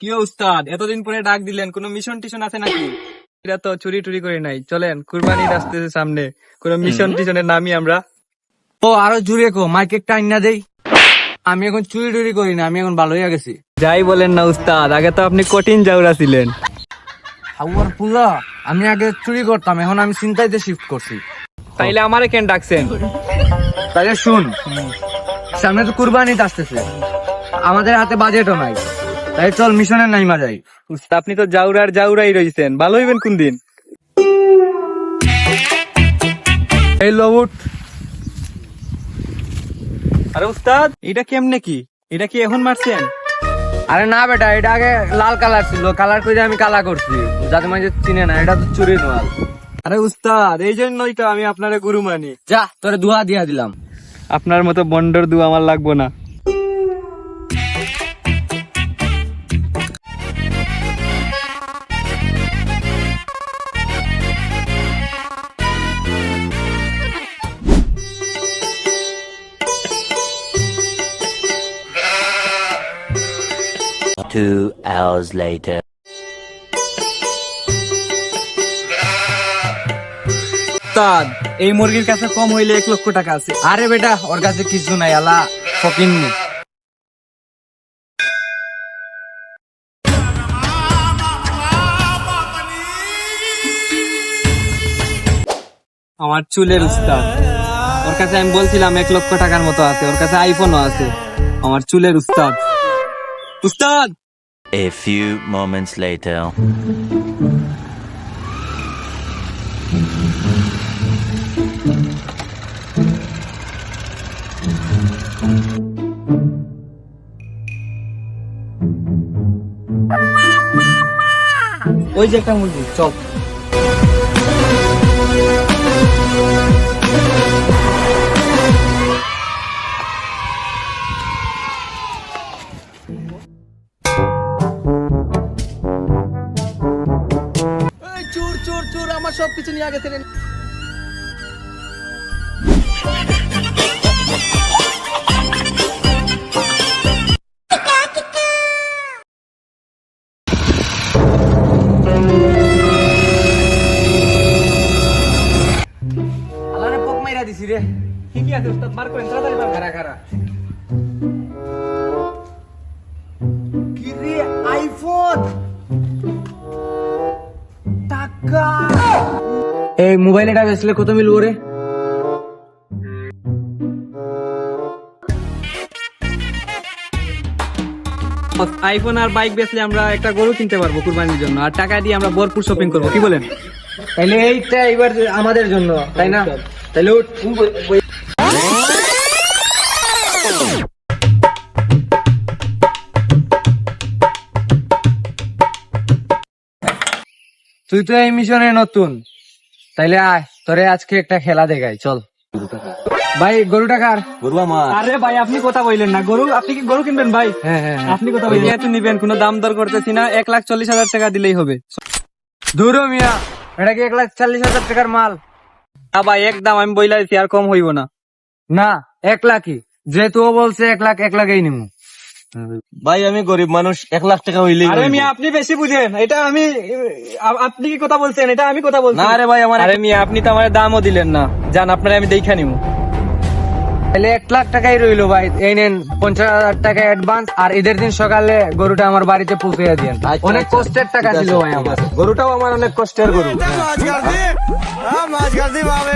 কি উস্তাদ, এতদিন পরে ডাক দিলেন, কোনো মিশন টিশন আছে নাকি? এটা তো চুরি টুরি করে নাই, চলেন কুরবানির আসতেছে সামনে, কোনো মিশন টিশনের নামই আমরা। ও আরো জুড়ে কো মাইক একটা আইনা দেই। আমি এখন চুরি টুরি করি না, আমি এখন ভালো হয়ে গেছি। যাই বলেন না উস্তাদ, আগে তো আপনি কঠিন জাউরা ছিলেন। হাওয়ার পুলা, আমি আগে চুরি করতাম, এখন আমি চিন্তাইতে শিফট করছি। তাইলে আমারে কেন ডাকছেন? তাহলে শুন, সামনে তো কুরবানি আসতেছে, আমাদের হাতে বাজেটও নাই, তাই চল মিশনের নাইমা যাই। উস্তাদ আপনি তো জাউরার জাউরাই রইছেন, ভালো হইবেন কোন দিন? এই লবুট। আরে উস্তাদ, এটা কেমনে কি? এটা কি এখন মারছেন? আরে না বেটা, এটা আগে লাল কালার ছিল, কালার করে আমি কালা করছি যাতে মাঝে চিনে না, এটা তো চুরির মাল। আরে উস্তাদ, এই জন্যই তো আমি আপনারে গুরু মানি। যা তোরে দুয়া দিয়া দিলাম। আপনার মতো বন্ডর দু আমার লাগবো না। Two hours later. উস্তাদ, এই মুরগির কাছে কম হইলে 1 লক্ষ টাকা আছে। আরে বেটা, ওর কাছে কিছু নাই, আলা ফকিন। আমার চুলের উস্তাদ, ওর কাছে আমি বলছিলাম 1 লক্ষ টাকার মতো আছে, ওর কাছে আইফোনও আছে। আমার চুলের উস্তাদ। উস্তাদ, A few moments later. ওই যে একটা মুরগি, চল। চোর চোর চোর, আমার সবকিছু নিয়ে গেছে রে। আলারে পক মাইরা দিছি রে। ঠিকই আছে উস্তাদ, বার করেন তাড়াতাড়ি বার করেন। খারা খারা। কি রে, আইফোন টাকা। এই মোবাইল এটা বেচলে কত মিলবো রে? আইফোন আর বাইক বেচলে আমরা একটা গরু কিনতে পারবো কুরবানির জন্য, আর টাকা দিয়ে আমরা ভরপুর শপিং করবো, কি বলেন? তাইলে এইটা এবার আমাদের জন্য, তাই না? তাইলে উঠ। তুই তো এই মিশনে নতুন, তাইলে আয়, তোরে আজকে একটা খেলা দেখাই, চল। ভাই গরুটা কার? গরু আমার। আরে ভাই, আপনি কথা বললেন না, গরু আপনি কি গরু কিনবেন ভাই? হ্যাঁ হ্যাঁ, আপনি কথা বললেন, এত নিবেন, কোনো দাম দর করতেছি না, 1,40,000 টাকা দিলেই হবে। দূর হ মিয়া, এটা কি 1,40,000 টাকার মাল? না ভাই, একদম আমি বইলাইছি, আর কম হইব না। না, 1,00,000ই, যেহেতু ও বলছে 1,00,000, 1,00,000ই নিবো। ভাই আমি গরিব মানুষ, 1,00,000 টাকা হইলেই আরে হইব। মিয়া, আপনি বেশি বুঝেন, এটা আমি, আপনি কি কথা বলছেন, এটা আমি কথা বলছি। না রে ভাই, আমার আরে মিয়া, আপনি তো আমার দামও দিলেন না, জান আপনারা আমি দেখা নিব। তাহলে 1,00,000 টাকাই রইলো ভাই, এই নেন 50,000 টাকা অ্যাডভান্স, আর ঈদের দিন সকালে গরুটা আমার বাড়িতে পৌঁছে দিন। আচ্ছা, অনেক আচ্ছা। কষ্টের টাকা ঠিক আছে, ছিল ভাই ঠিক আমার। আছে। গরুটাও আমার অনেক কষ্টের গরু। মাছ গাছি বাবা,